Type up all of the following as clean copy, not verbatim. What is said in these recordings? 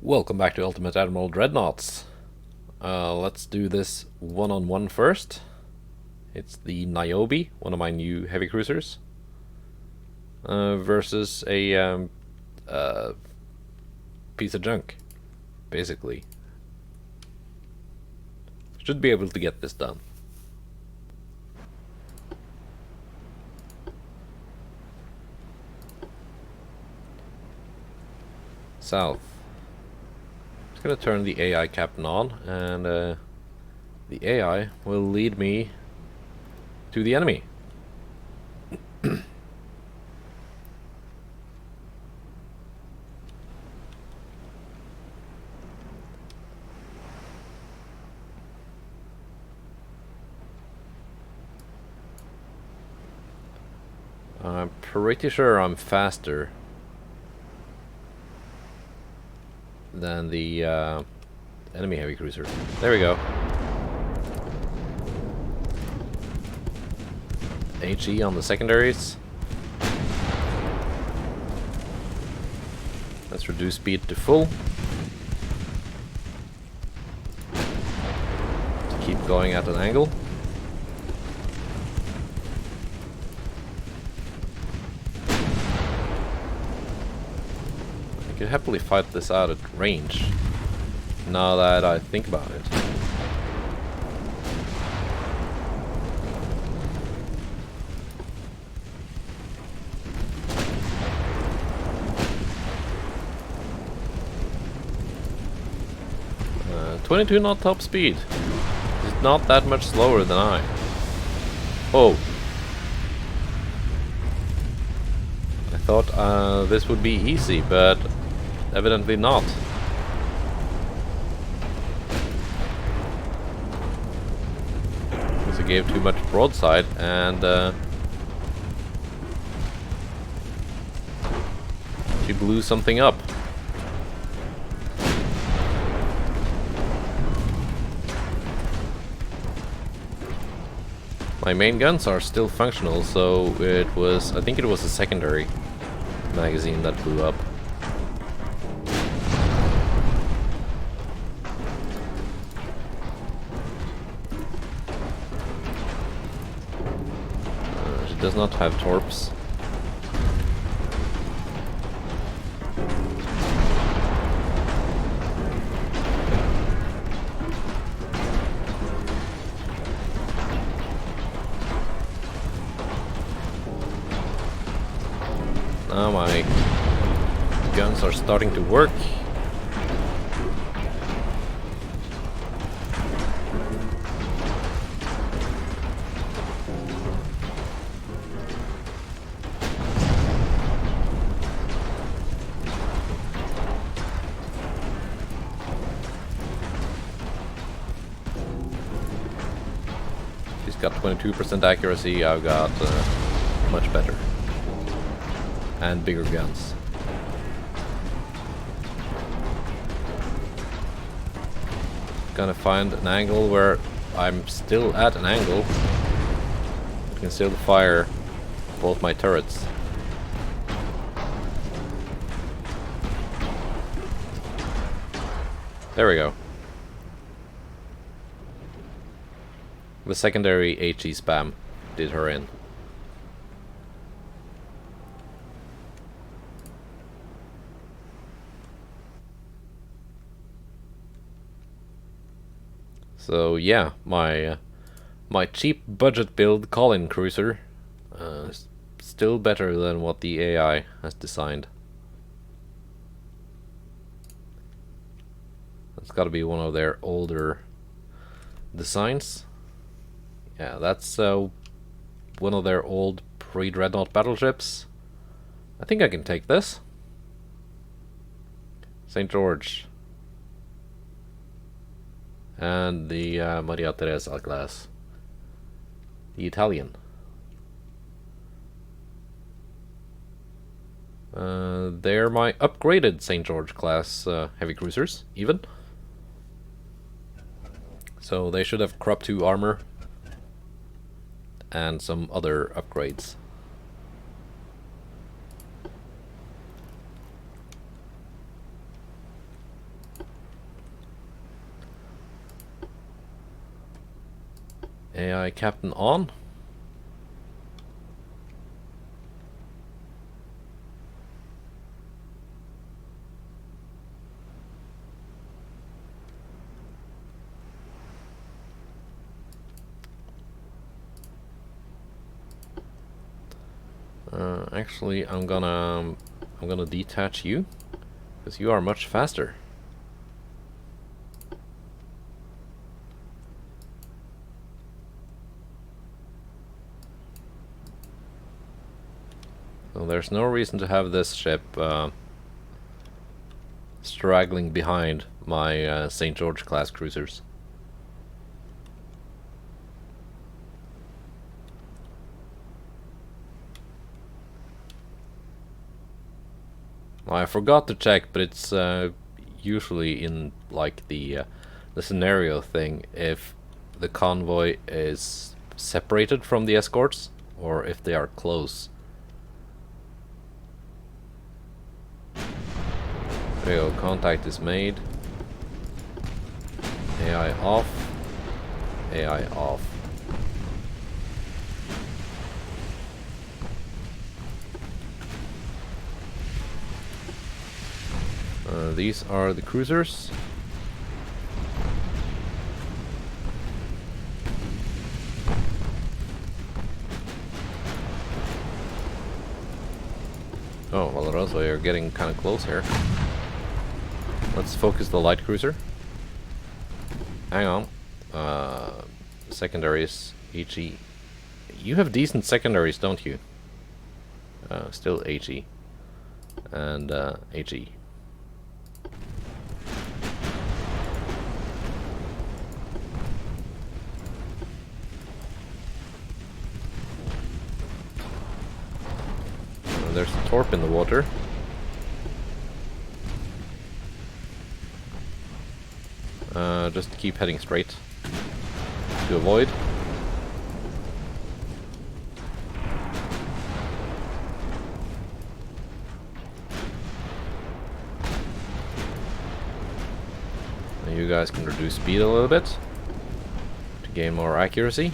Welcome back to Ultimate Admiral Dreadnoughts. Let's do this one-on-one first. It's the Niobe, one of my new heavy cruisers, versus a piece of junk, basically. Should be able to get this done. South. Just gonna turn the AI captain on, and the AI will lead me to the enemy. I'm pretty sure I'm faster than the enemy heavy cruiser. There we go. HE on the secondaries. Let's reduce speed to full. Keep going at an angle. I could happily fight this out at range, now that I think about it. Uh, 22 knot top speed. It's not that much slower than I. Oh. I thought this would be easy, but evidently not. Because I gave too much broadside and she blew something up. My main guns are still functional, so I think it was a secondary magazine that blew up. She does not have torps. Now my guns are starting to work. She's got 22% accuracy, I've got much better. And bigger guns. Gonna find an angle where I'm still at an angle. I can still fire both my turrets. There we go. The secondary HE spam did her in. So yeah, my cheap budget build Colin cruiser is still better than what the AI has designed. That's got to be one of their older designs. Yeah, that's one of their old pre-Dreadnought battleships. I think I can take this. St. George. And the Maria Teresa class. The Italian. They're my upgraded St. George class heavy cruisers, even. So they should have Crop 2 armor and some other upgrades. AI captain on. Actually, I'm gonna detach you because you are much faster. So there's no reason to have this ship straggling behind my St. George class cruisers. I forgot to check, but it's usually in like the scenario thing if the convoy is separated from the escorts or if they are close. There you go, contact is made. AI off. AI off. These are the cruisers. Oh, well, also you're getting kind of close here. Let's focus the light cruiser. Hang on. Secondaries, HE. You have decent secondaries, don't you? Still HE. And HE. There's a torp in the water. Just keep heading straight to avoid. Now you guys can reduce speed a little bit to gain more accuracy.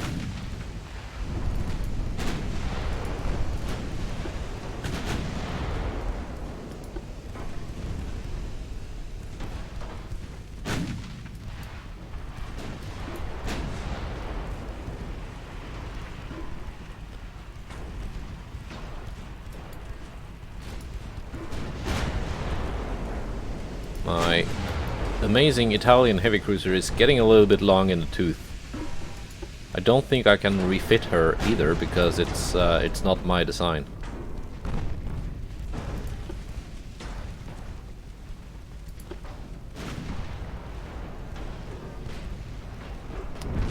My amazing Italian heavy cruiser is getting a little bit long in the tooth. I don't think I can refit her either because it's not my design.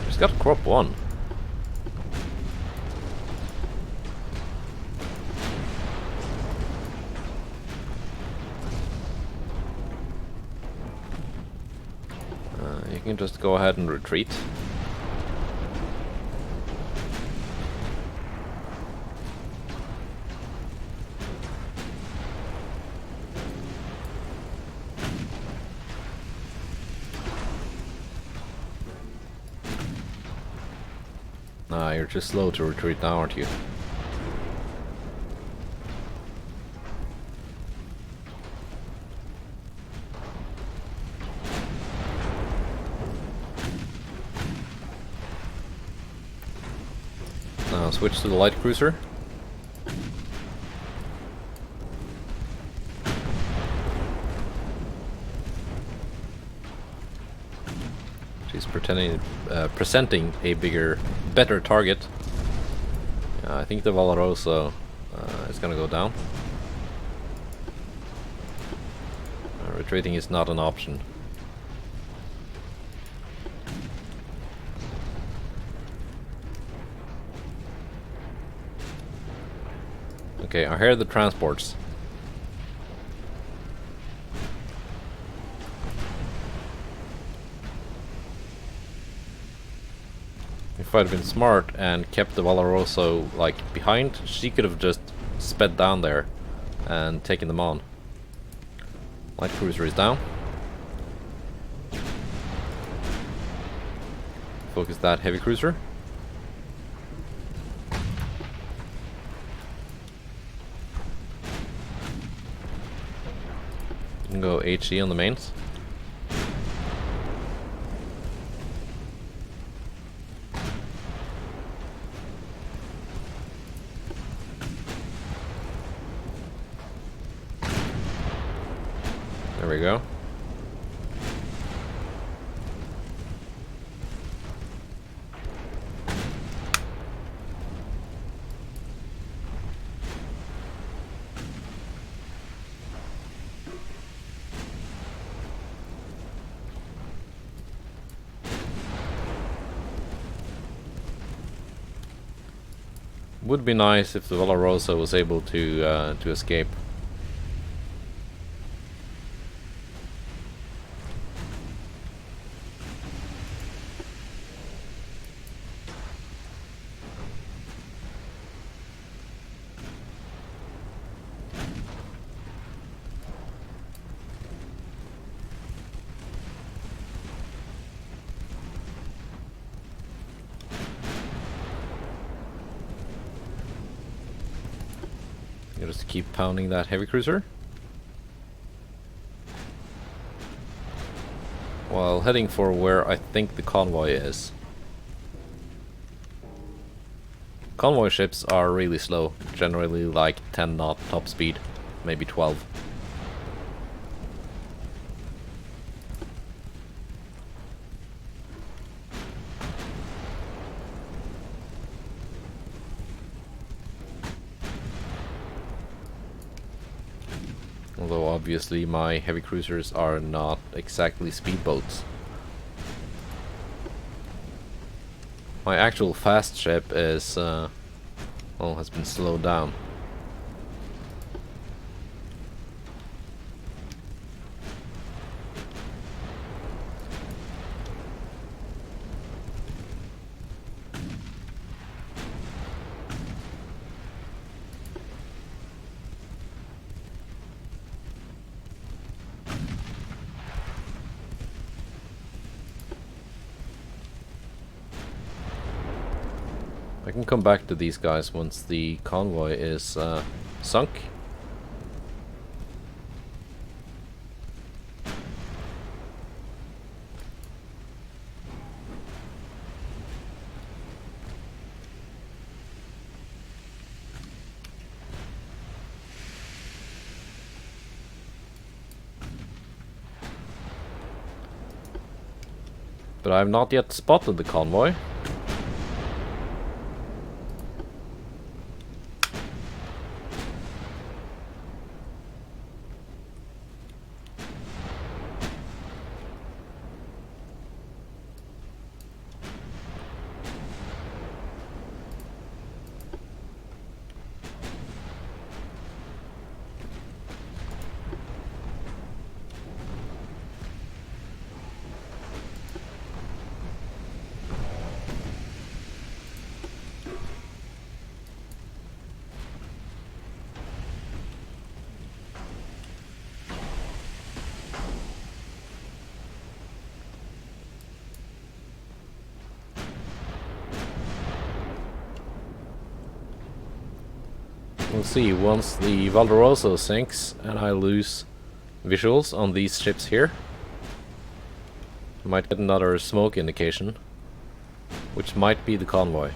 She's got crop 1. You can just go ahead and retreat. Nah, you're just slow to retreat now, aren't you? Now switch to the light cruiser. She's presenting a better target. I think the Valoroso is gonna go down. Retreating is not an option. Okay, I hear the transports. If I'd been smart and kept the Valoroso like behind, she could have just sped down there and taken them on. Light cruiser is down. Focus that heavy cruiser. Go HE on the mains. There we go. Would be nice if the Valorosa was able to escape. Just keep pounding that heavy cruiser while heading for where I think the convoy is. Convoy ships are really slow, generally like 10 knot top speed, maybe 12. Although obviously my heavy cruisers are not exactly speedboats. My actual fast ship is, well, has been slowed down. I can come back to these guys once the convoy is sunk. But I have not yet spotted the convoy. We'll see, once the Valorosa sinks and I lose visuals on these ships here, I might get another smoke indication, which might be the convoy.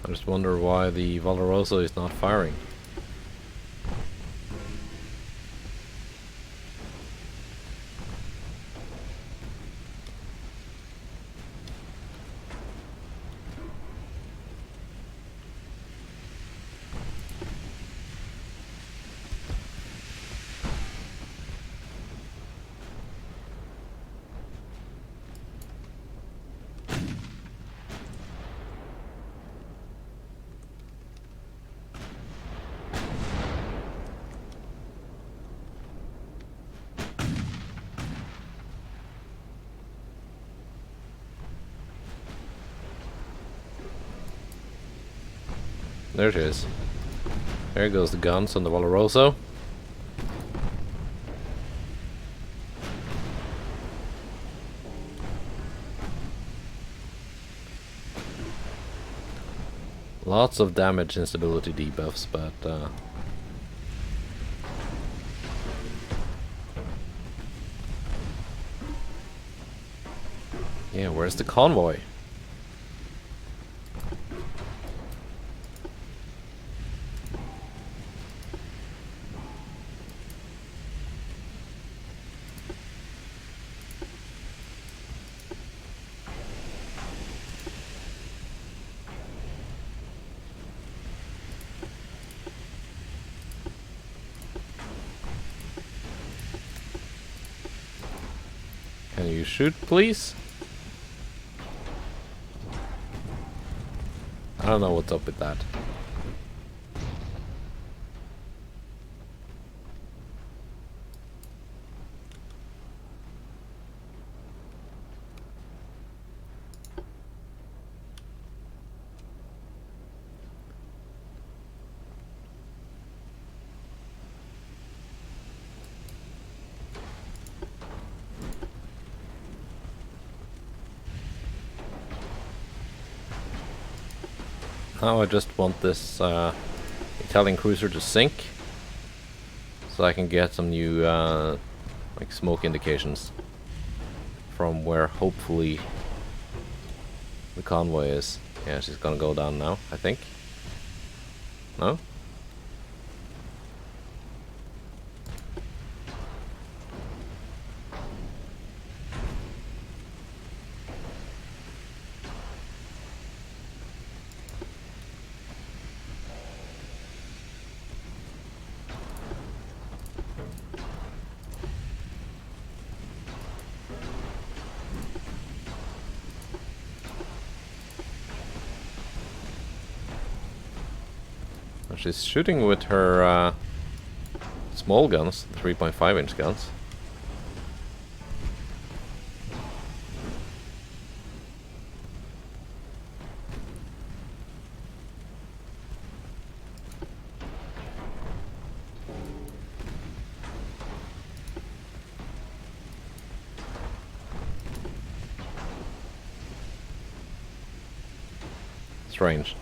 I just wonder why the Valorosa is not firing. There she is. There goes the guns on the Valoroso. Lots of damage and stability debuffs, but yeah, where's the convoy? Can you shoot, please? I don't know what's up with that. Now I just want this Italian cruiser to sink, so I can get some new like smoke indications from where hopefully the convoy is. Yeah, she's gonna go down now, I think. No? She's shooting with her small guns, 3.5-inch guns. Strange.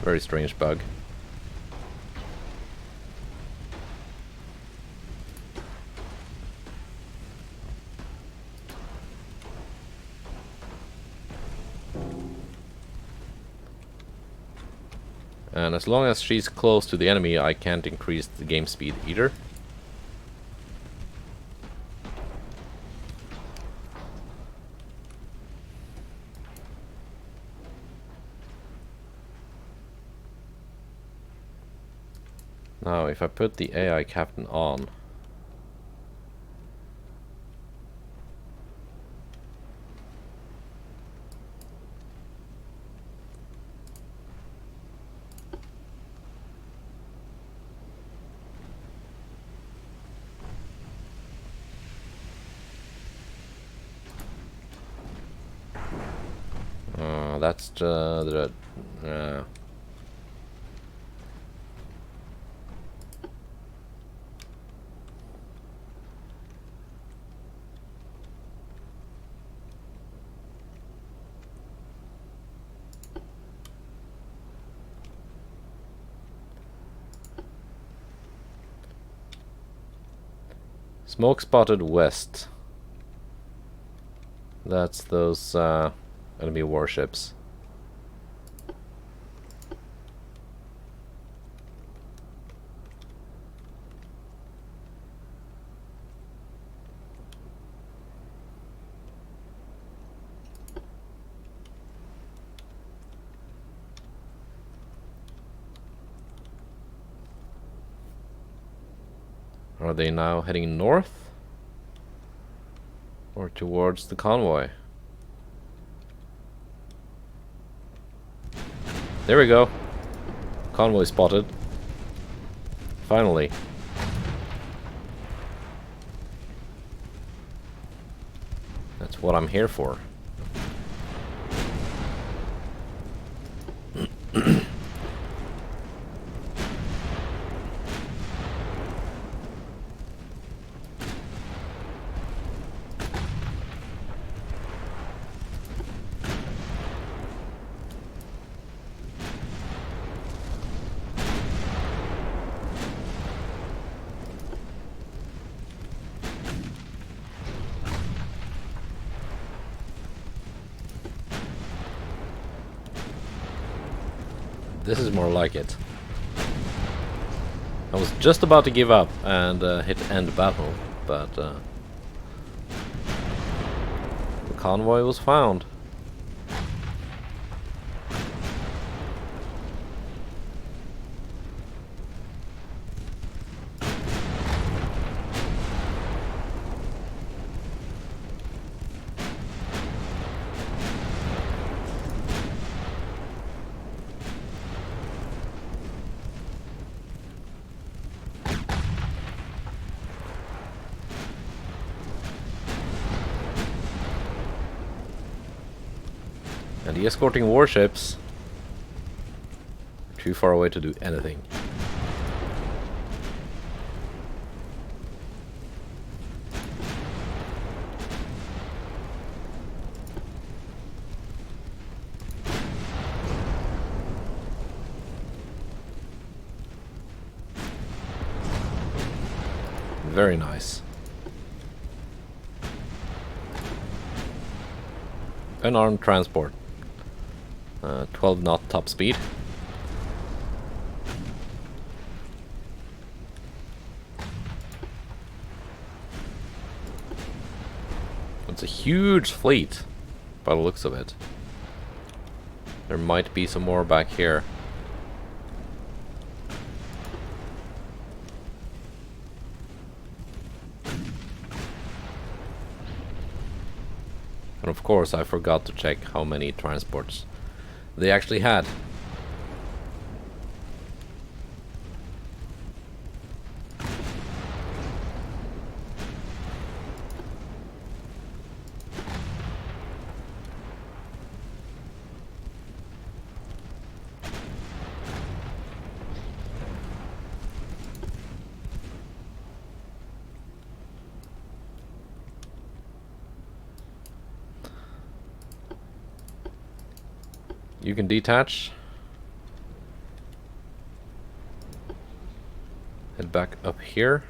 Very strange bug. And as long as she's close to the enemy, I can't increase the game speed either. Now, if I put the AI captain on, that's the smoke spotted west. That's those enemy warships. Are they now heading north? Or towards the convoy? There we go. Convoy spotted. Finally. That's what I'm here for. This is more like it. I was just about to give up and hit end battle, but the convoy was found. And the escorting warships are too far away to do anything. Very nice. Unarmed transport. 12 knot top speed. It's a huge fleet by the looks of it. There might be some more back here. And of course I forgot to check how many transports they actually had. You can detach. Head back up here.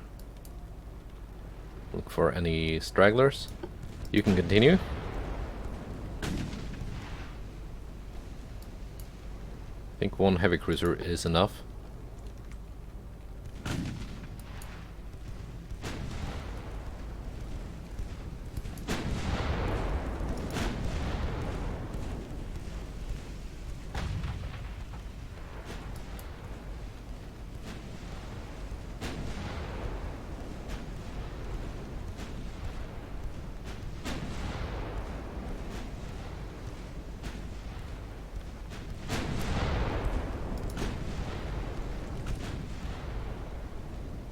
Look for any stragglers. You can continue. I think one heavy cruiser is enough.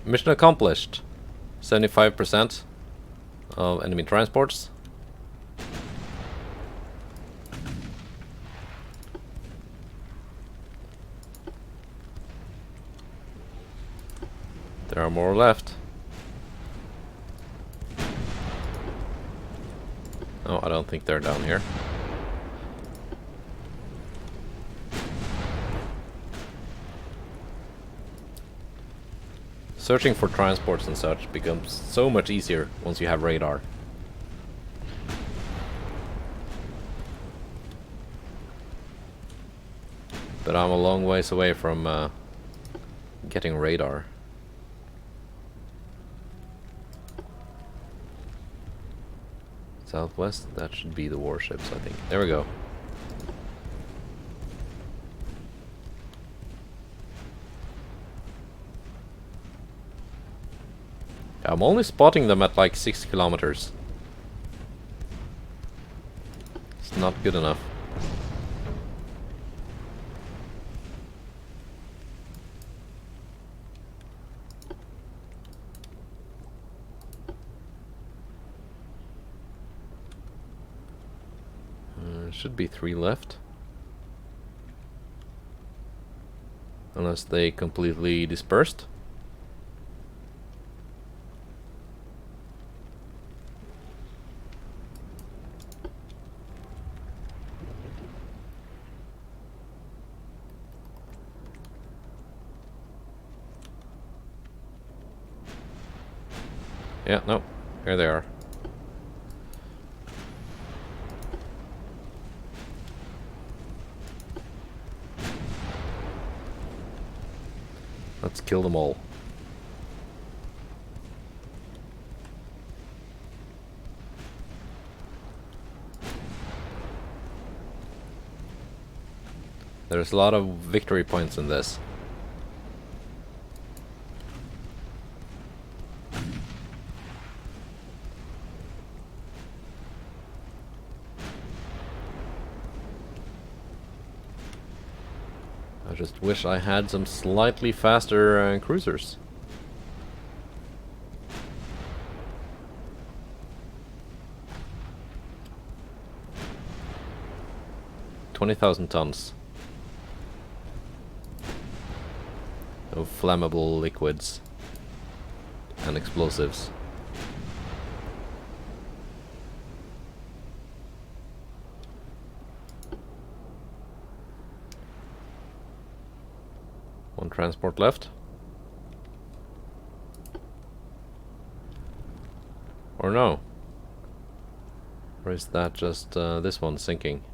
Mission accomplished. 75% of enemy transports. There are more left. Oh, I don't think they're down here. Searching for transports and such becomes so much easier once you have radar. But I'm a long ways away from getting radar. Southwest, that should be the warships, I think. There we go. I'm only spotting them at like 6 kilometers. It's not good enough. There should be 3 left. Unless they completely dispersed. Yeah, no, here they are. Let's kill them all. There's a lot of victory points in this. I just wish I had some slightly faster cruisers. $20,000 tons of flammable liquids and explosives. One transport left. Or no? Or is that just this one sinking?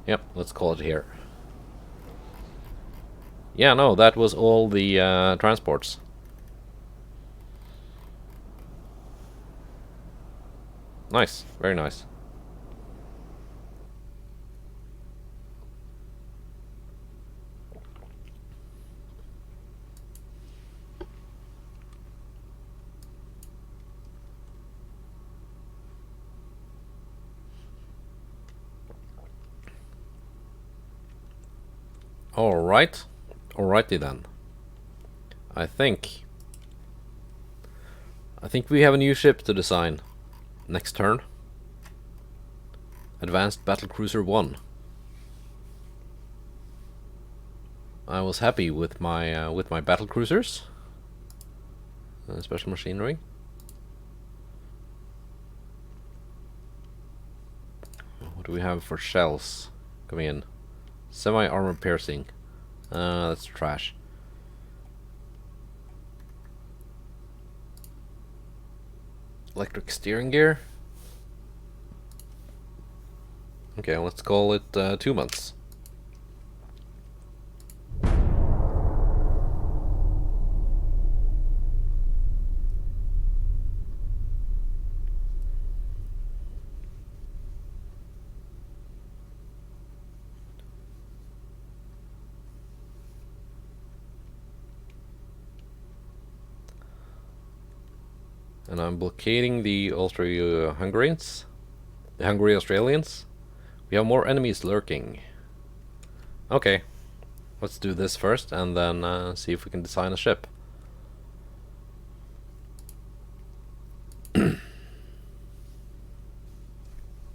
Yep, let's call it here. Yeah, no, that was all the transports. Nice, very nice. Alright. Alrighty then. I think we have a new ship to design. Next turn. Advanced battlecruiser 1. I was happy with my battlecruisers. Special machinery. What do we have for shells coming in? Semi-armor piercing. That's trash. Electric steering gear. Okay, let's call it 2 months. And I'm blockading the Austro-Hungarians. The Hungary-Australians. We have more enemies lurking. Okay. Let's do this first and then see if we can design a ship.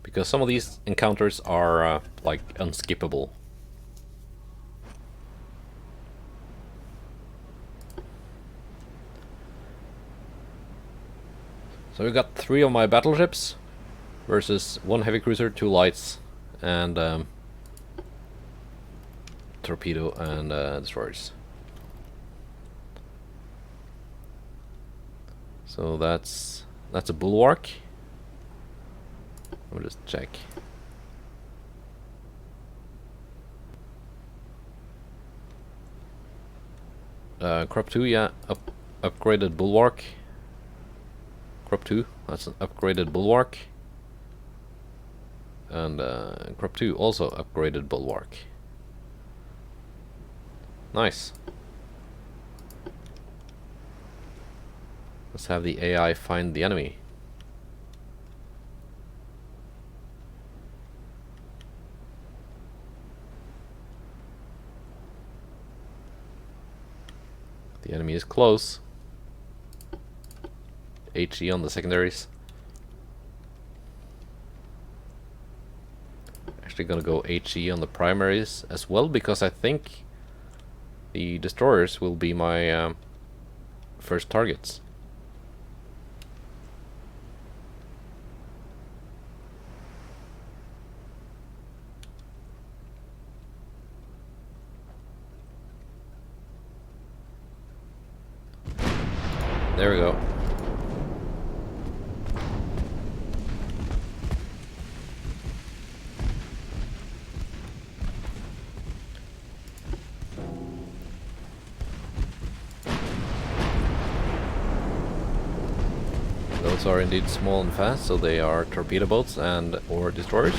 Because some of these encounters are like unskippable. So we got 3 of my battleships versus 1 heavy cruiser, 2 lights, and torpedo and destroyers. So that's a bulwark. Let me just check. Crop 2, yeah, upgraded bulwark. Crop 2, that's an upgraded bulwark. And Crop 2, also upgraded bulwark. Nice. Let's have the AI find the enemy. The enemy is close. HE on the secondaries. Actually gonna go HE on the primaries as well, because I think the destroyers will be my first targets. There we go. Those are indeed small and fast, so they are torpedo boats and or destroyers.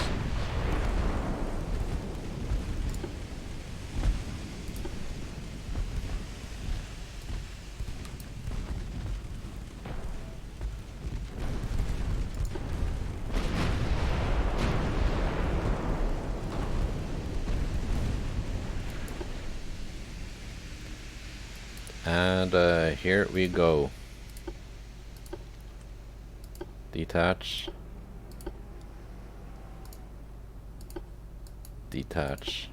And here we go. Detach. Detach.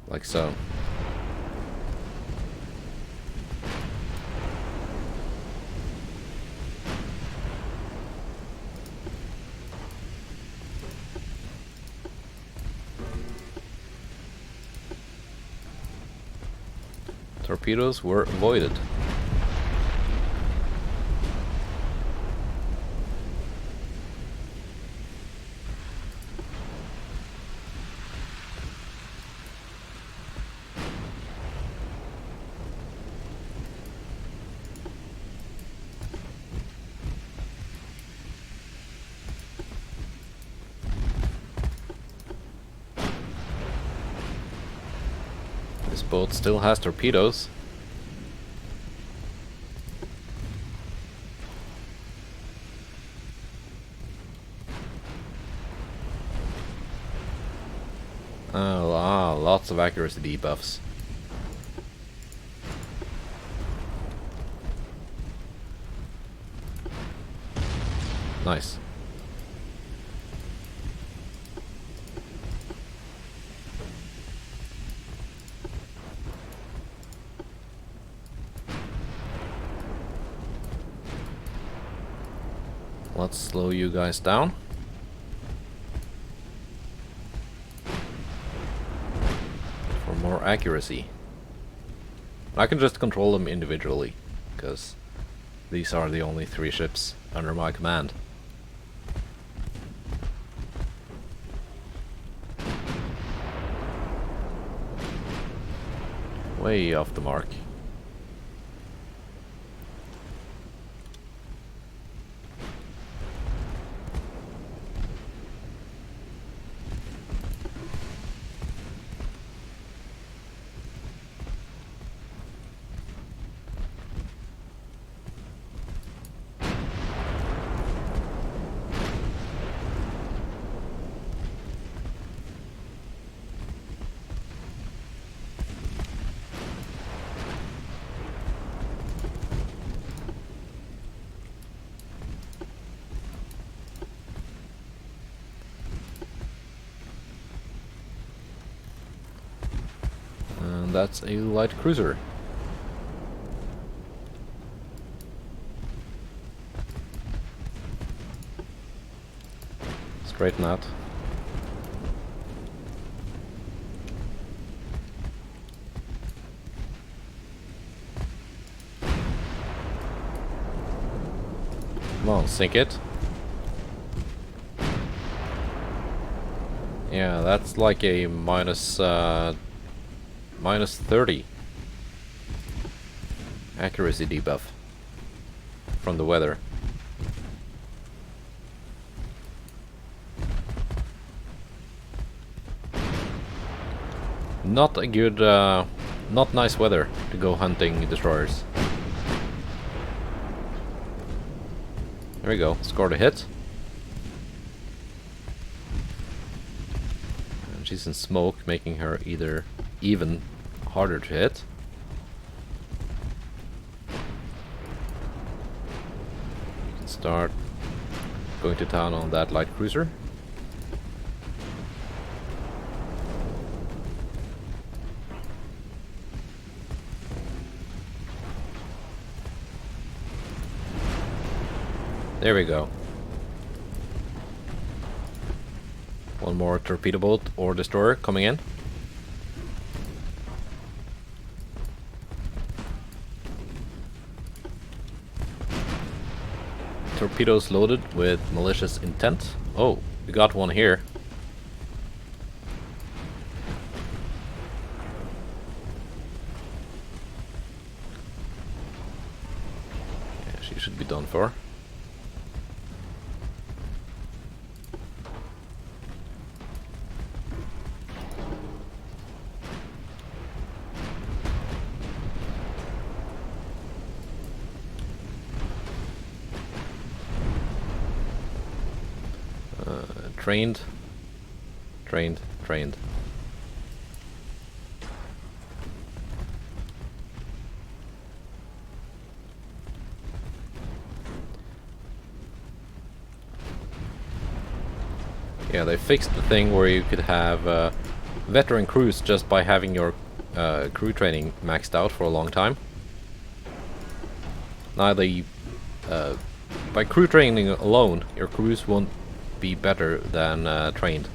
Like so. Torpedoes were avoided. This boat still has torpedoes. Oh, lots of accuracy debuffs. Nice. Let's slow you guys down. For more accuracy. I can just control them individually, because these are the only 3 ships under my command. Way off the mark. And that's a light cruiser. Straighten out. Come on, sink it. Yeah, that's like a minus 30 accuracy debuff from the weather. Not a good, not nice weather to go hunting destroyers. There we go, scored a hit. And she's in smoke, making her even harder to hit. You can start going to town on that light cruiser. There we go. One more torpedo boat or destroyer coming in. Torpedoes loaded with malicious intent. Oh, we got one here. Yeah, she should be done for. Trained. Yeah, they fixed the thing where you could have veteran crews just by having your crew training maxed out for a long time. Now by crew training alone, your crews won't be better than trained.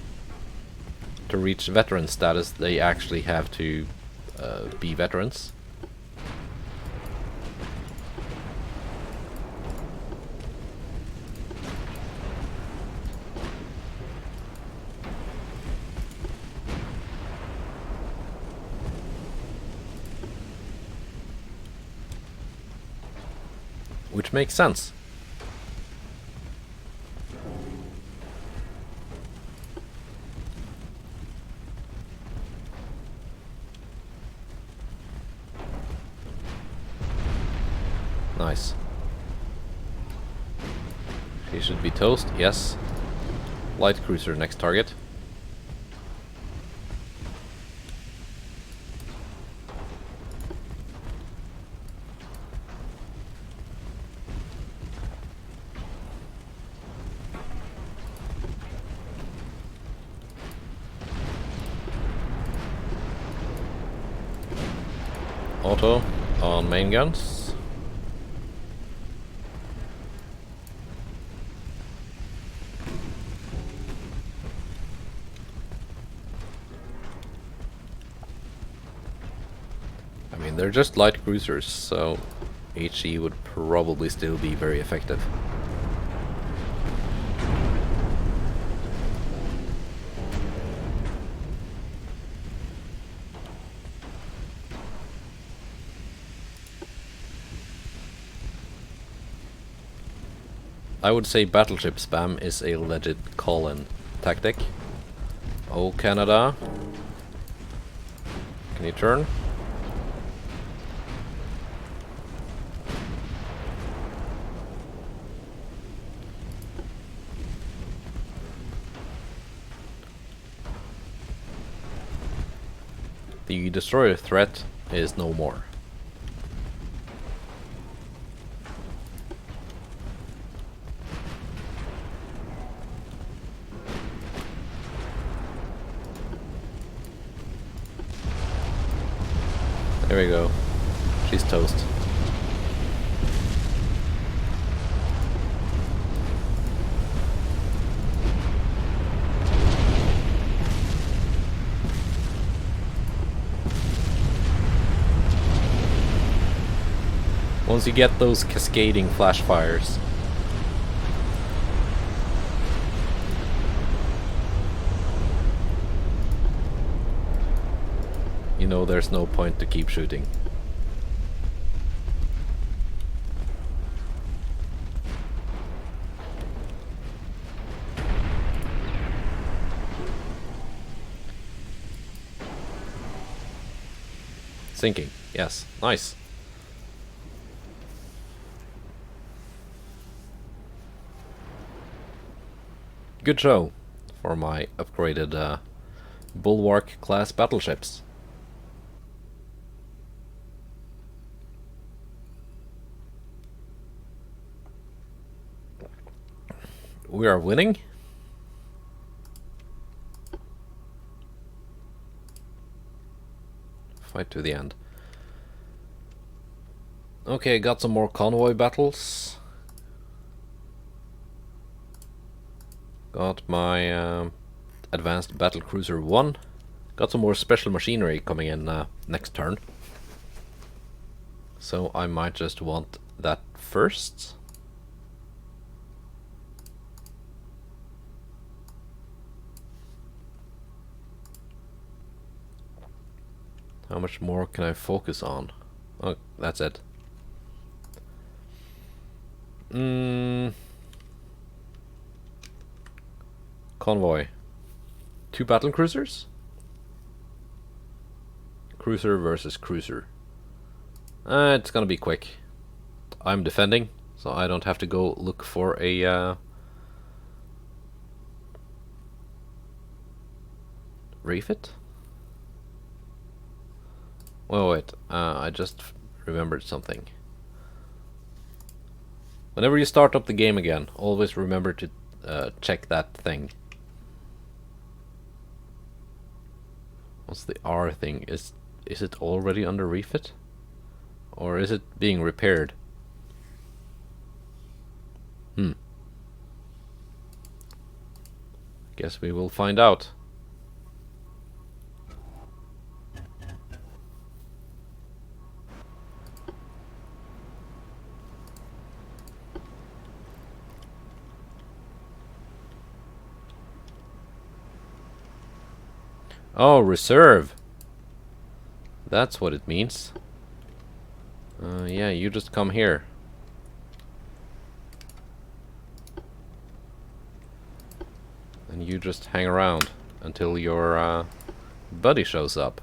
To reach veteran status, they actually have to be veterans. Which makes sense. Nice. She should be toast, yes. Light cruiser next target. Auto on main guns. I mean, they're just light cruisers, so HE would probably still be very effective. I would say battleship spam is a legit Colin tactic. Oh, Canada. Can you turn? The destroyer threat is no more. There we go. She's toast. Once you get those cascading flash fires, you know there's no point to keep shooting. Sinking, yes, nice. Good show for my upgraded Bulwark class battleships. We are winning. Fight to the end. Okay, got some more convoy battles. Got my advanced battlecruiser 1. Got some more special machinery coming in next turn. So I might just want that first. How much more can I focus on? Oh, that's it. Convoy. 2 battlecruisers? Cruiser versus cruiser. It's gonna be quick. I'm defending, so I don't have to go look for a refit. Well, wait, I just remembered something. Whenever you start up the game again, always remember to check that thing. What's the R thing? Is it already under refit? Or is it being repaired? Guess we will find out. Oh, reserve. That's what it means. Yeah, you just come here. And you just hang around until your buddy shows up.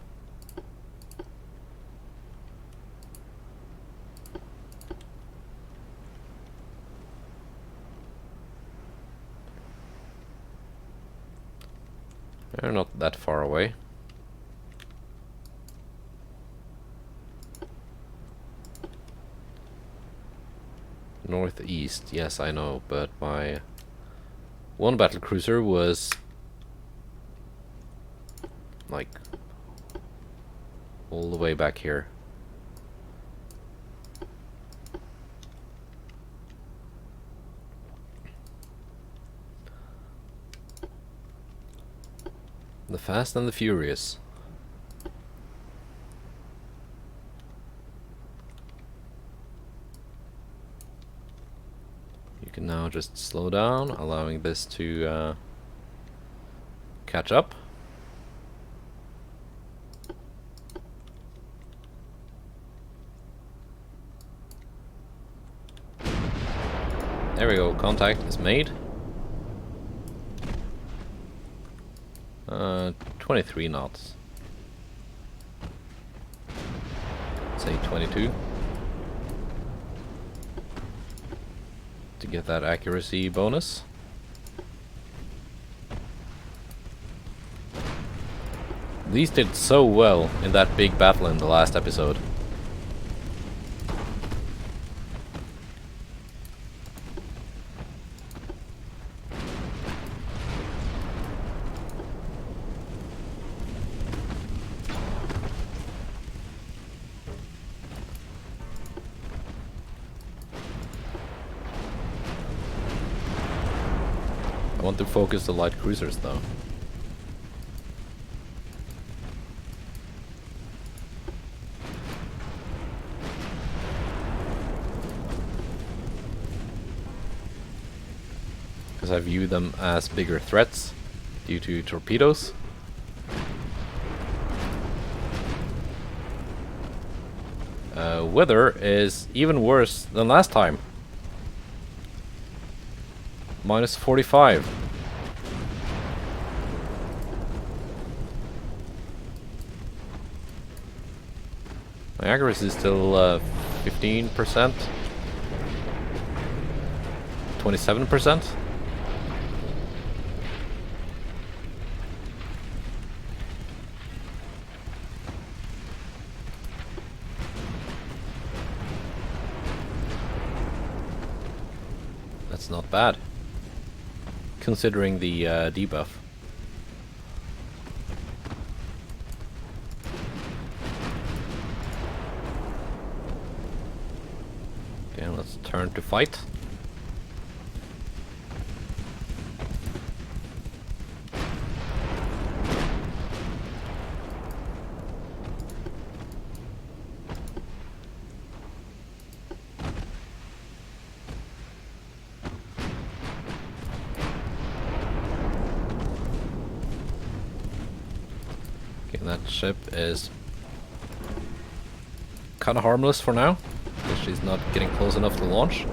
They're not that far away. Northeast, yes, I know, but my one battlecruiser was like all the way back here. The Fast and the Furious. You can now just slow down, allowing this to catch up. There we go, contact is made. 23 knots. Say 22. To get that accuracy bonus. These did so well in that big battle in the last episode. I want to focus the light cruisers though. Because I view them as bigger threats due to torpedoes. Weather is even worse than last time. Minus 45. My accuracy is still 15%. 27%. That's not bad, considering the debuff. Okay, let's turn to fight. That ship is kind of harmless for now, because she's not getting close enough to launch.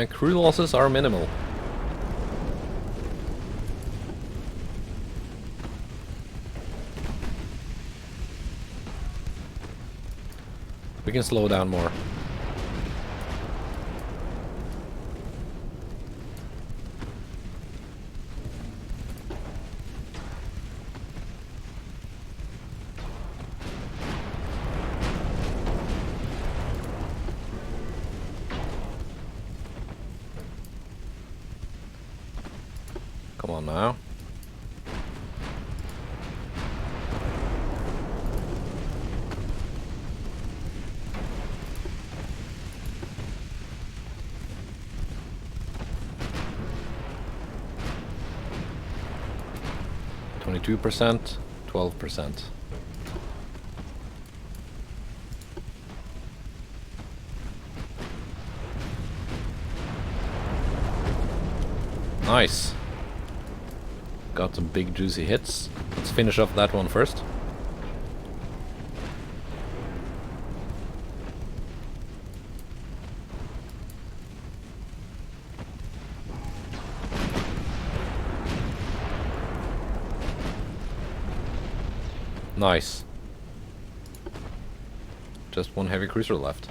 Crew losses are minimal. We can slow down more. Come on now. %, 12%. Nice. Got some big juicy hits. Let's finish off that one first. Nice. Just one heavy cruiser left.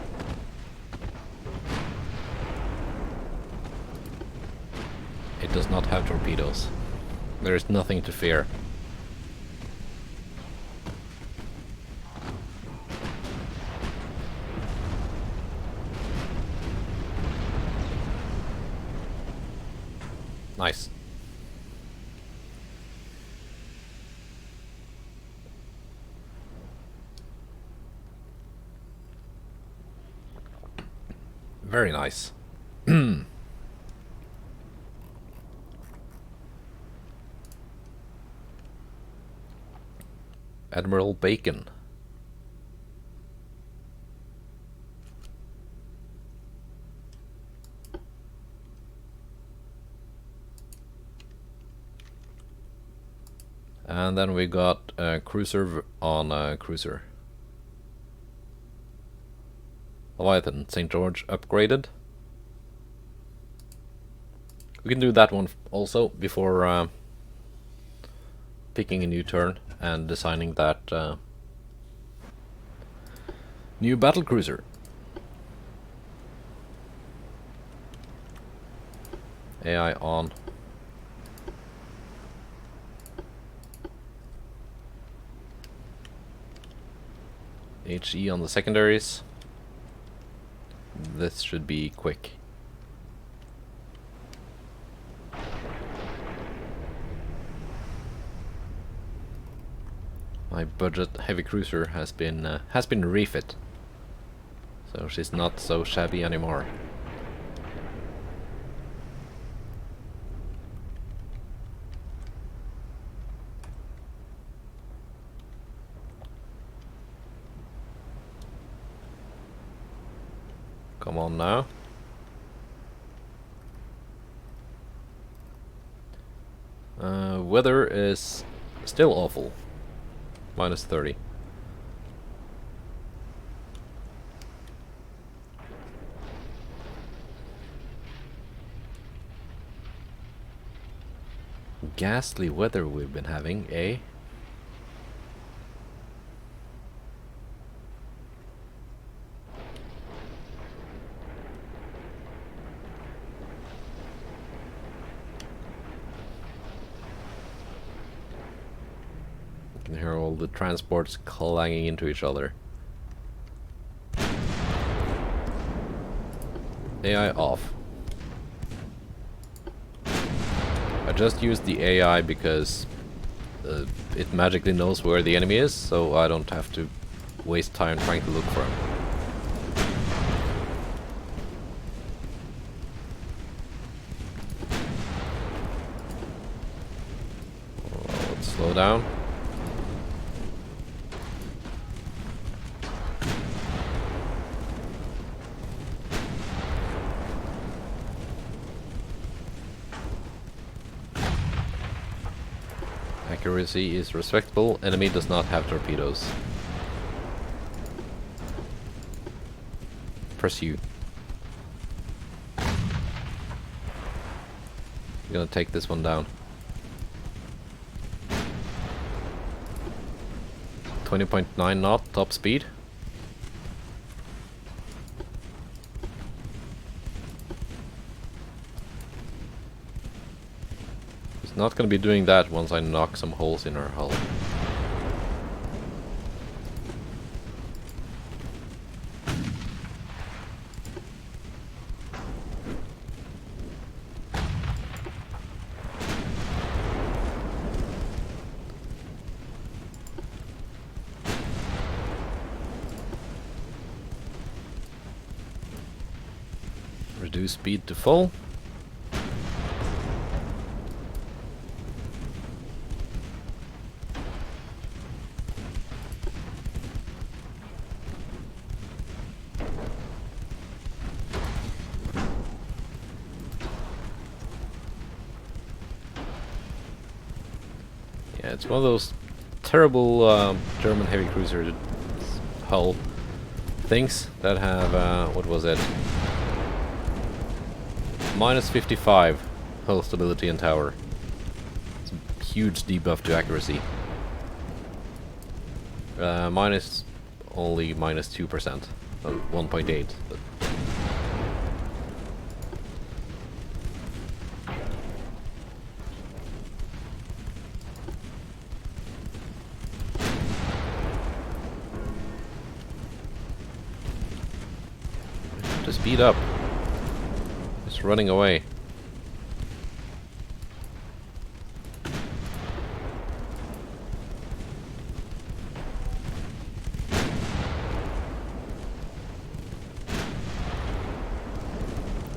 It does not have torpedoes. There is nothing to fear. Nice. Very nice. Admiral Bacon. And then we got a cruiser on a cruiser. Leviathan, St. George upgraded. We can do that one also before picking a new turn and designing that new battlecruiser. AI on. HE on the secondaries. This should be quick. My budget heavy cruiser has been refit, so she's not so shabby anymore. Come on now. Weather is still awful. Minus 30. Ghastly weather we've been having, eh? can hear all the transports clanging into each other. AI off. I just used the AI because it magically knows where the enemy is, so I don't have to waste time trying to look for him. Let's slow down. Accuracy is respectable. Enemy does not have torpedoes. Pursue. I'm gonna take this one down. 20.9 knot top speed. Not gonna be doing that once I knock some holes in her hull. Reduce speed to full. Yeah, it's one of those terrible German heavy cruiser hull things that have, what was it? Minus 55 hull stability and tower. It's a huge debuff to accuracy. Only minus 2%, 1.8. But to speed up. It's running away.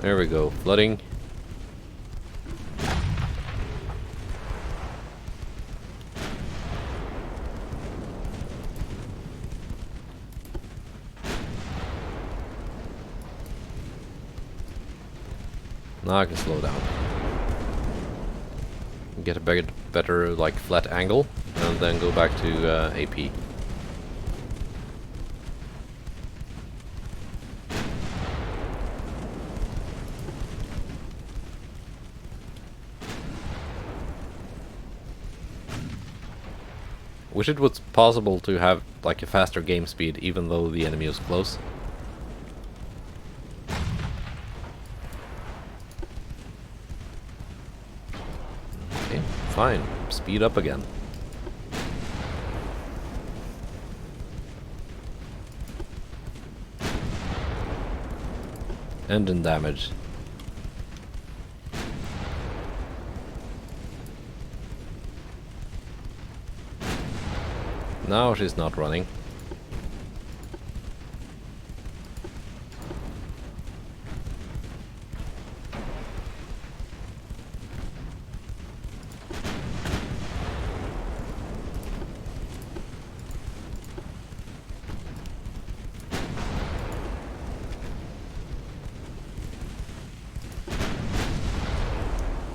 There we go, flooding. Now I can slow down. Get a better like flat angle, and then go back to AP. Wish it was possible to have like a faster game speed even though the enemy is close. Okay, fine. Speed up again. Engine damage. Now she's not running.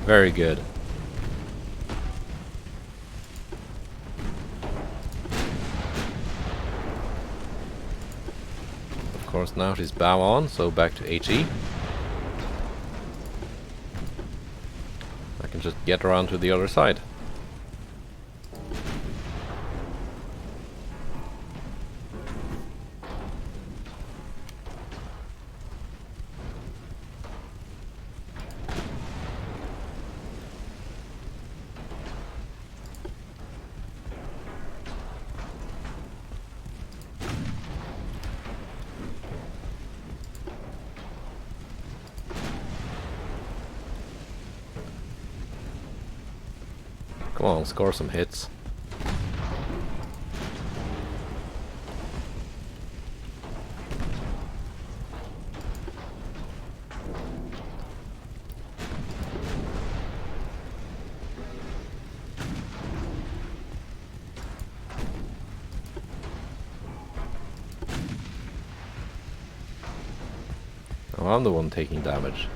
Very good. Of course, now she's bow on, so back to HE. I can just get around to the other side. Come on, score some hits. Oh, I'm the one taking damage.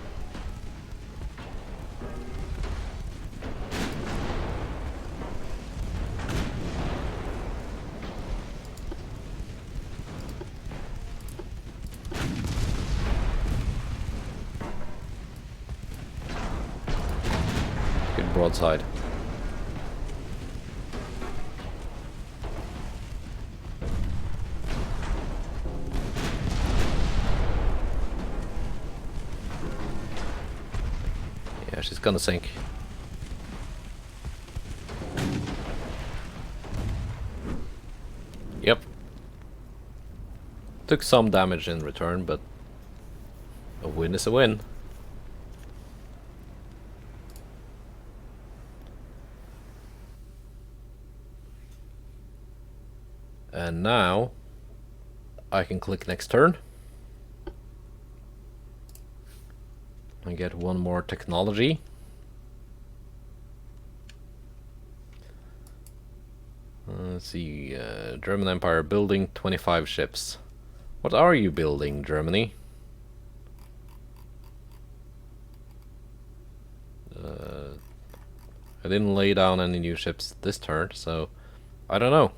Good broadside. Yeah, she's gonna sink. Yep. Took some damage in return, but a win is a win. And now I can click next turn. I get one more technology. Let's see, German Empire building 25 ships. What are you building, Germany? I didn't lay down any new ships this turn, so I don't know.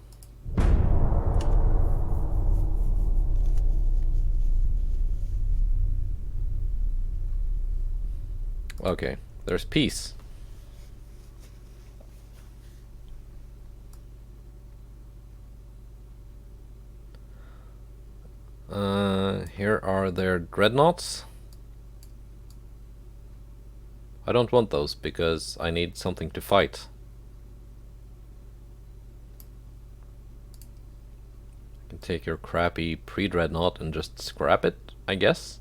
Okay, there's peace. Here are their dreadnoughts. I don't want those because I need something to fight. I can take your crappy pre-dreadnought and just scrap it, I guess.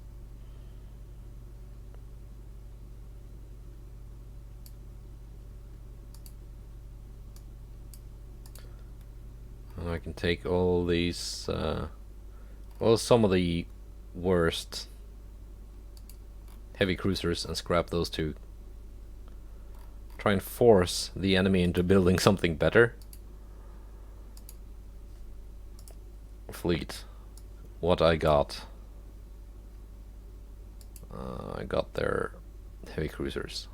And I can take all these, well, some of the worst heavy cruisers and scrap those two. Try and force the enemy into building something better. Fleet. What I got. I got their heavy cruisers.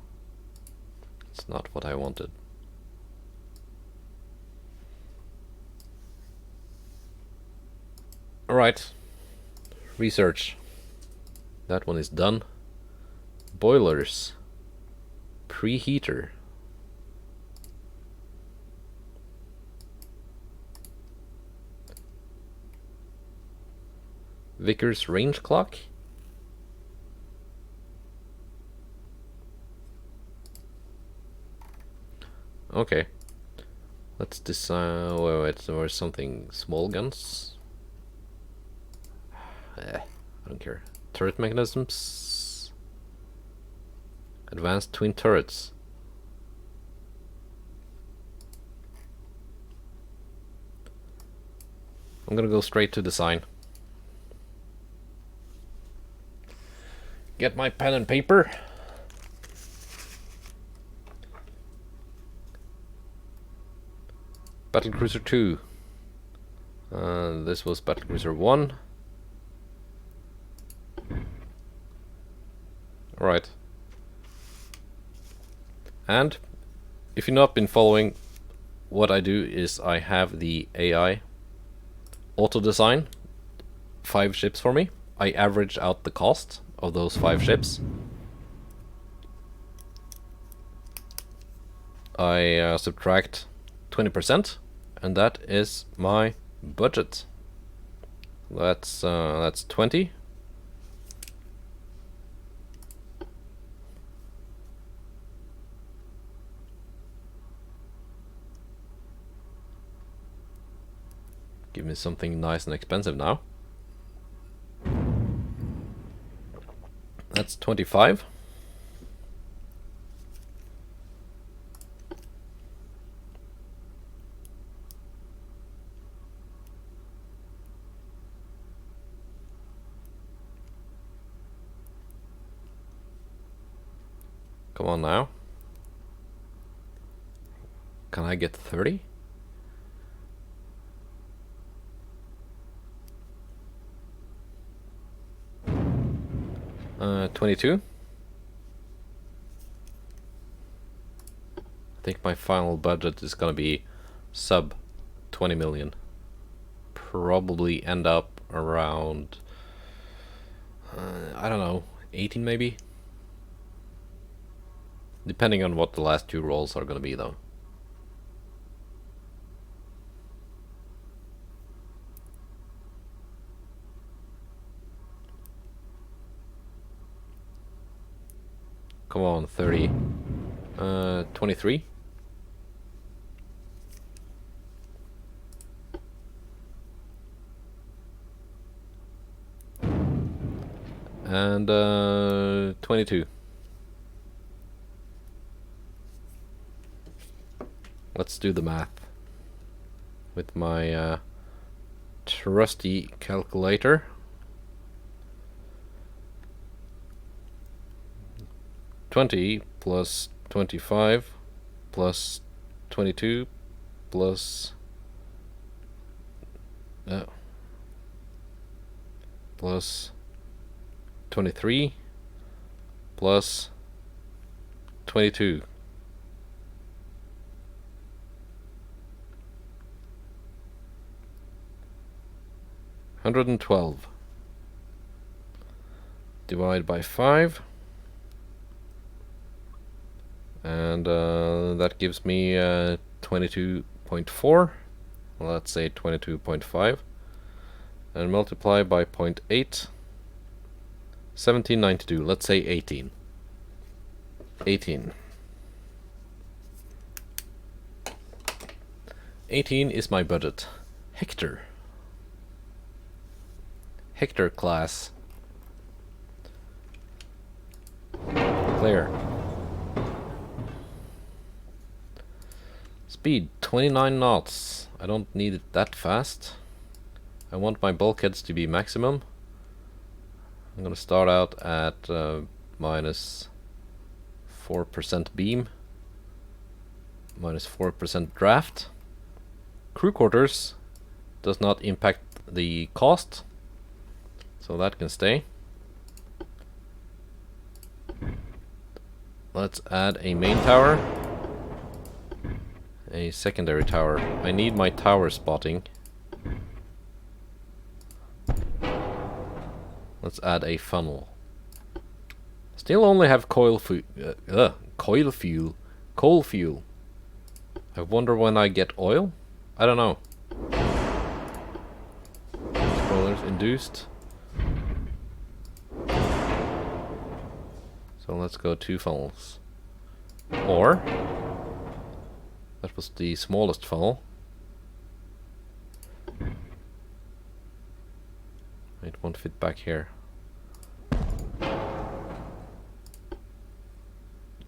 It's not what I wanted. Alright. Research. That one is done. Boilers. Preheater. Vickers range clock. Okay. Let's decide. Wait, there was something. Small guns. I don't care. Turret mechanisms. Advanced twin turrets. I'm gonna go straight to design. Get my pen and paper. Battlecruiser 2. This was Battlecruiser 1. Alright. And if you've not been following, what I do is I have the AI auto design 5 ships for me. I average out the cost of those 5 ships. I subtract 20%, and that is my budget. That's 20. Give me something nice and expensive now. That's 25. Come on now. Can I get 30? Uh, 22. I think my final budget is gonna be sub 20 million. Probably end up around, I don't know, 18 maybe? Depending on what the last two rolls are gonna be though. Come on, 30. 23. And 22. Let's do the math with my trusty calculator. 20 plus 25 plus 22 plus plus 23 plus 22. $112. Divide by 5. And that gives me 22.4. Let's say 22.5. And multiply by 0.8. 1792. Let's say 18. 18. 18 is my budget. Hector. Hector class. Clear. Speed 29 knots. I don't need it that fast. I want my bulkheads to be maximum. I'm gonna start out at minus 4% beam, minus 4% draft. Crew quarters does not impact the cost, so that can stay. Let's add a main tower, a secondary tower. I need my tower spotting. Let's add a funnel. Still only have coal fuel. I wonder when I get oil? I don't know. Spoilers induced. So let's go 2 funnels. Or that was the smallest funnel. It won't fit back here.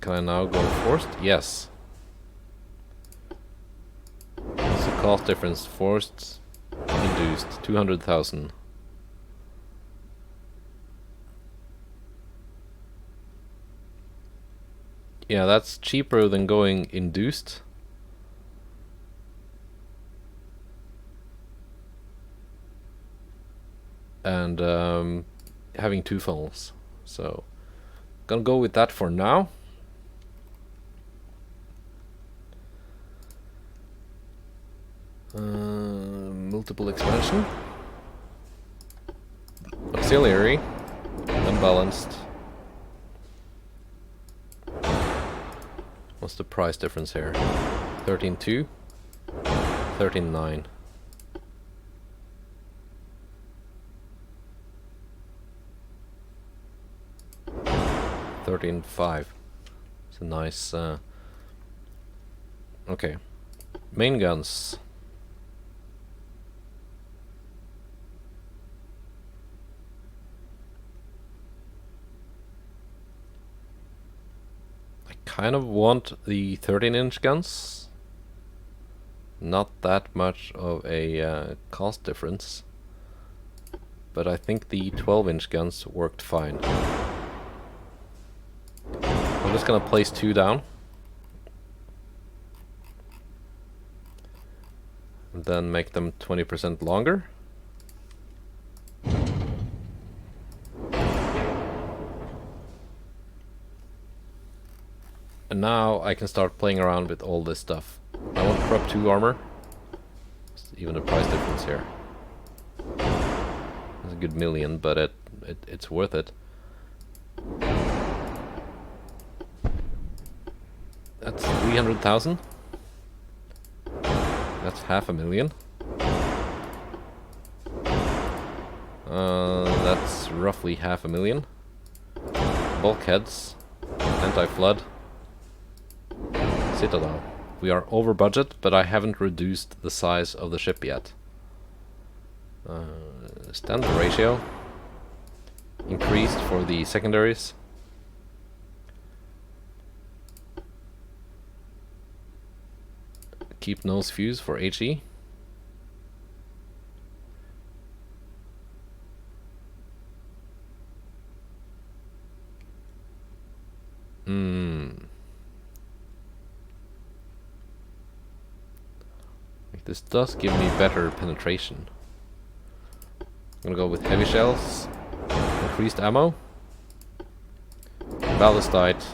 Can I now go forced? Yes. What's the cost difference? Forced, induced, 200,000. Yeah, that's cheaper than going induced. And having 2 funnels. So, gonna go with that for now. Multiple expansion. Auxiliary. Unbalanced. What's the price difference here? 13.2. 13.9. 13.5. It's a nice okay. Main guns. I kind of want the 13-inch guns. Not that much of a cost difference. But I think the 12-inch guns worked fine. I'm just gonna place 2 down. And then make them 20% longer. And now I can start playing around with all this stuff. I want prop 2 armor. There's even a price difference here. It's a good million, but it's worth it. That's 300,000. That's 500,000. That's roughly 500,000. Bulkheads, anti-flood, citadel. We are over budget, but I haven't reduced the size of the ship yet. Standard ratio increased for the secondaries. Keep nose fuse for HE. This does give me better penetration. I'm gonna go with heavy shells, increased ammo, ballistite,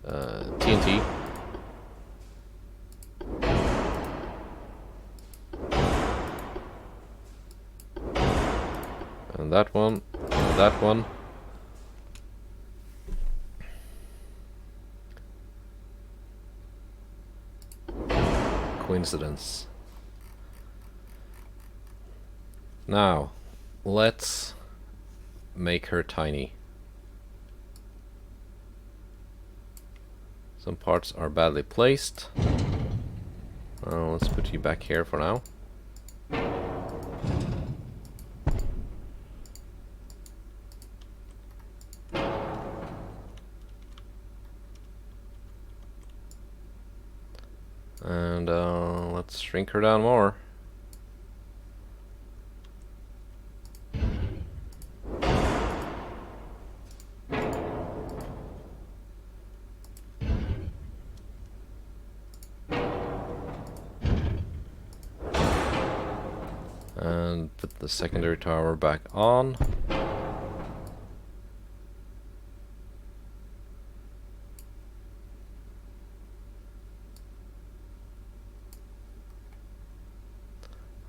TNT, and that one, and that one. Coincidence. Now, let's make her tiny. Some parts are badly placed. Let's put you back here for now. And let's shrink her down more. And put the secondary tower back on.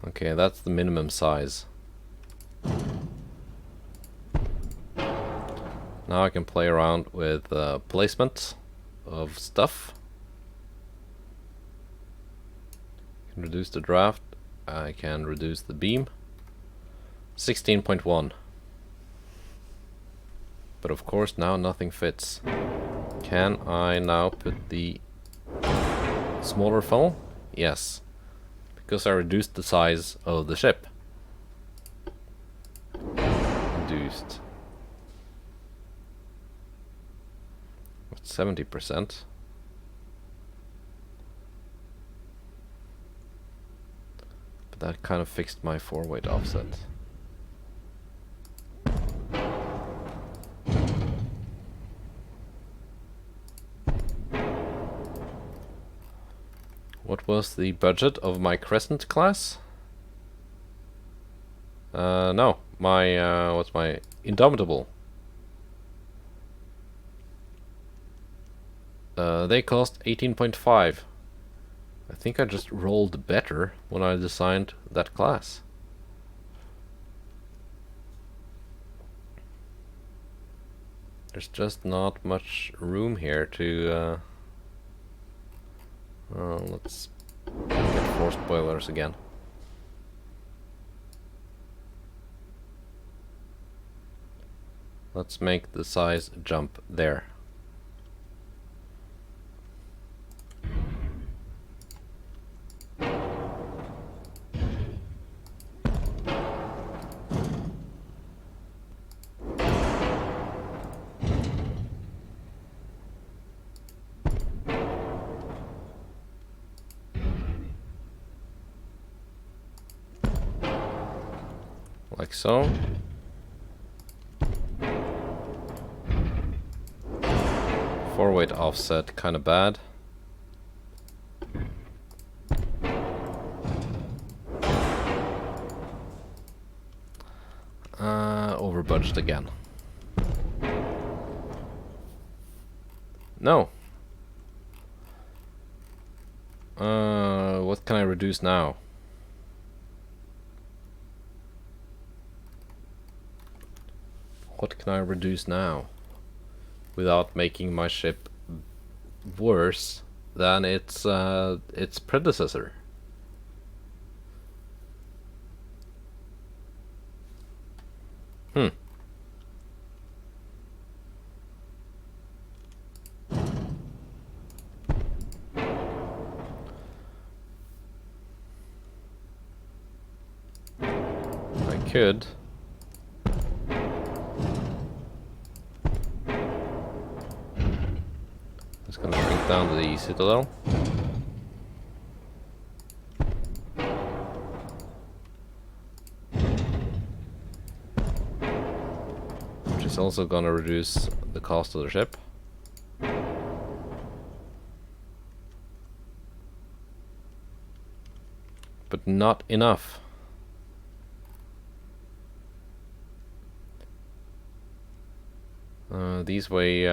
Okay, that's the minimum size. Now I can play around with placement of stuff. I can reduce the draft. I can reduce the beam. 16.1. But of course now nothing fits. Can I now put the smaller funnel? Yes. Because I reduced the size of the ship. Reduced. 70%. But that kind of fixed my forward offset. What was the budget of my Crescent class? No, my what's my Indomitable? They cost 18.5. I think I just rolled better when I designed that class. There's just not much room here to let's get forced boilers again. Let's make the size jump there. Like so. 4-weight offset, kind of bad. Over budget again. No. What can I reduce now? What can I reduce now without making my ship worse than its predecessor? Hmm. I could. Just gonna shrink down the citadel. Which is also gonna reduce the cost of the ship. But not enough. These weigh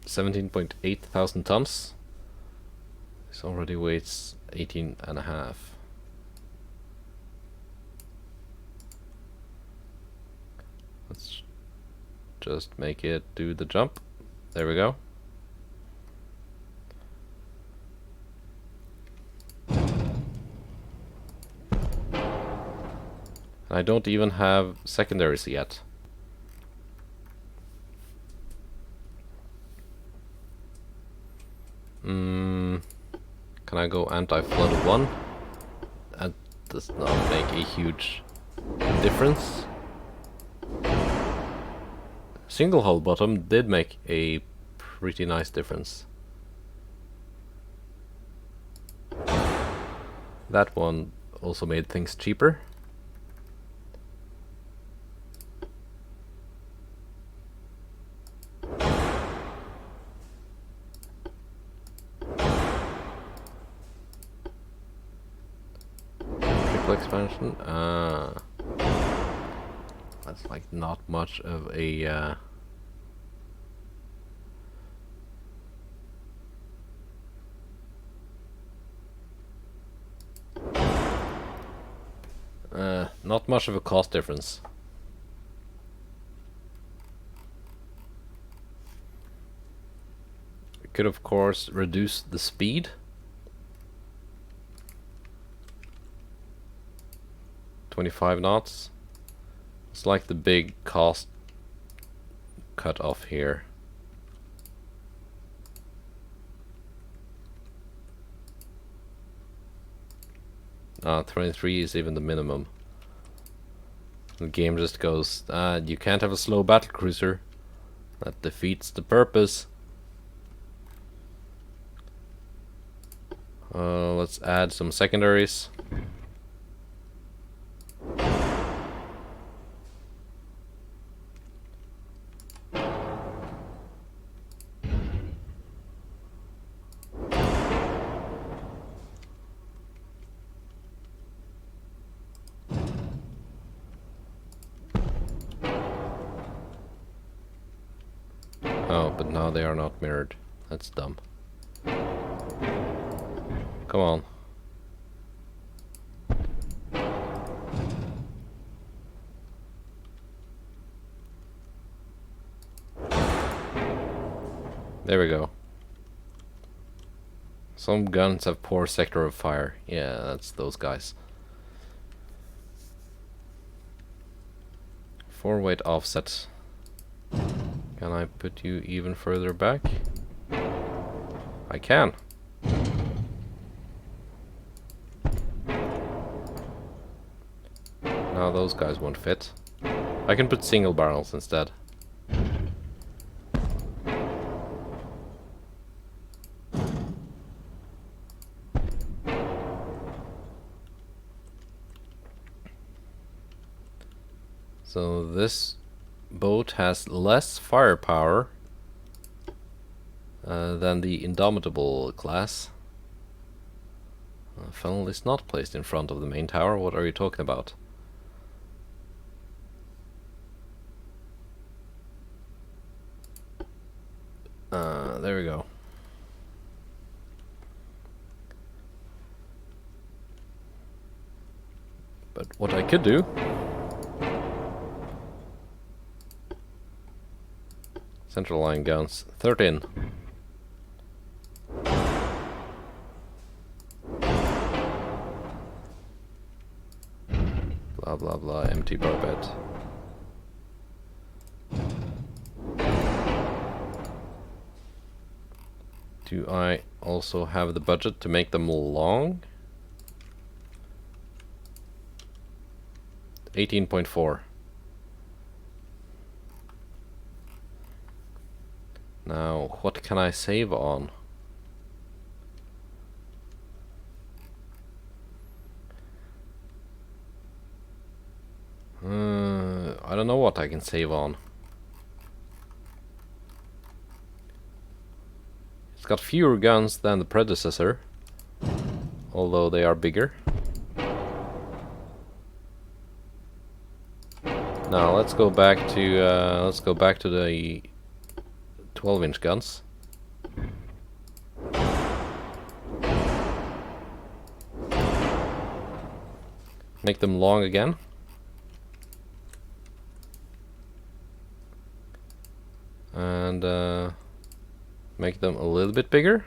17.8 thousand tons. This already weighs 18.5. Let's just make it do the jump. There we go. I don't even have secondaries yet. Can I go anti-flood 1? That does not make a huge difference. Single hull bottom did make a pretty nice difference. That one also made things cheaper. Expansion. That's like not much of a not much of a cost difference. We could of course reduce the speed. 25 knots. It's like the big cost cut off here. 23 is even the minimum. The game just goes, you can't have a slow battlecruiser. That defeats the purpose. Let's add some secondaries. Oh, but now they are not mirrored. That's dumb. Come on. There we go. Some guns have poor sector of fire. Yeah, that's those guys. 4-weight offset. Can I put you even further back? I can. Now those guys won't fit. I can put single barrels instead. So this boat has less firepower, Then the Indomitable class. Funnel is not placed in front of the main tower. What are you talking about? There we go. But what I could do... Central line guns, 13. Blah blah blah, empty barbette. Do I also have the budget to make them long? 18.4. Now, what can I save on? I don't know what I can save on. It's got fewer guns than the predecessor, although they are bigger. Now let's go back to the 12-inch guns. Make them long again. And make them a little bit bigger.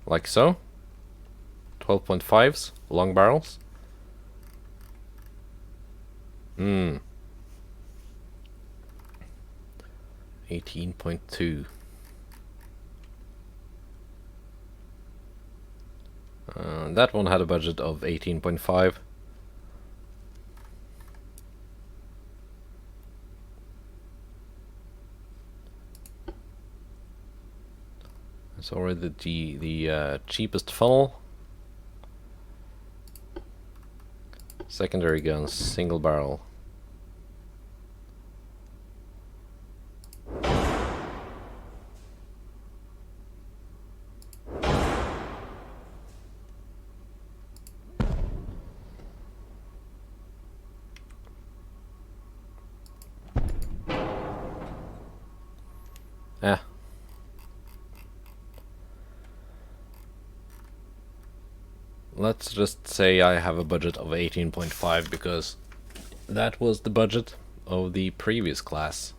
Like so. 12.5s, long barrels. 18.2. That one had a budget of 18.5. It's already the cheapest funnel. Secondary guns, single barrel. Let's just say I have a budget of 18.5 because that was the budget of the previous class.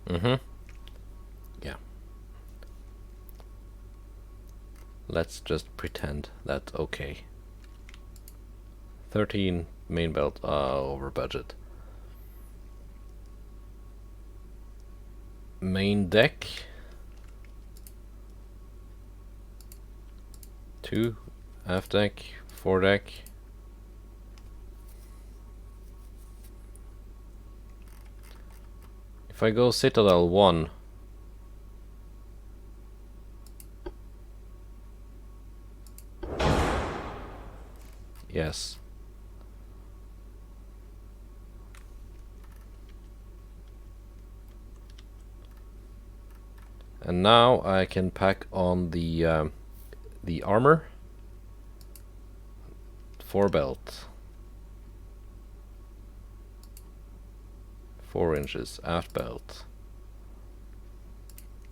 Yeah. Let's just pretend that's okay. 13 main belt over budget. Main deck. 2. Aft deck, foredeck. If I go Citadel 1, yes. And now I can pack on the armor. 4 belt. 4 inches aft belt.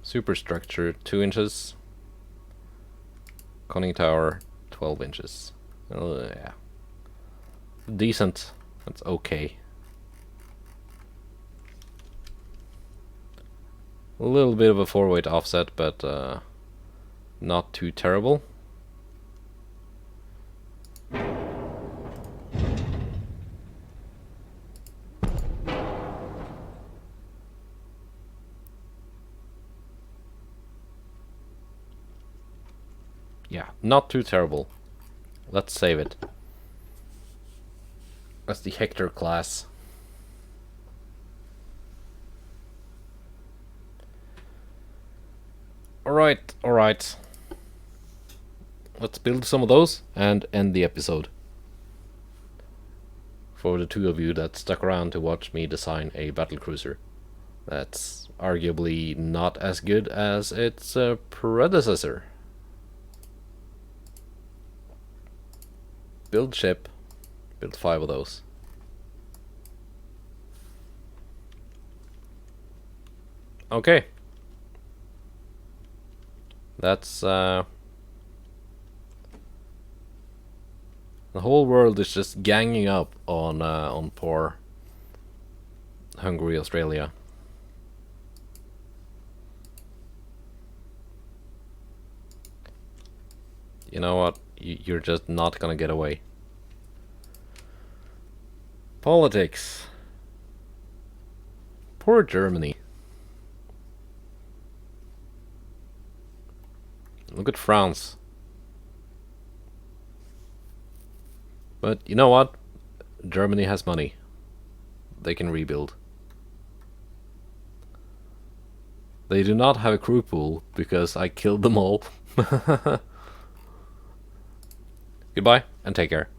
Superstructure 2 inches. Conning tower 12 inches. Yeah. Decent. That's okay. A little bit of a 4-weight offset, but not too terrible. Yeah, not too terrible. Let's save it. That's the Hector class. Alright, alright. Let's build some of those and end the episode. For the two of you that stuck around to watch me design a battlecruiser that's arguably not as good as its predecessor. Build ship. Build 5 of those. Okay. That's the whole world is just ganging up on poor hungry Australia. You know what? You're just not gonna get away. Politics. Poor Germany. Look at France. But you know what? Germany has money. They can rebuild. They do not have a crew pool because I killed them all. Goodbye and take care.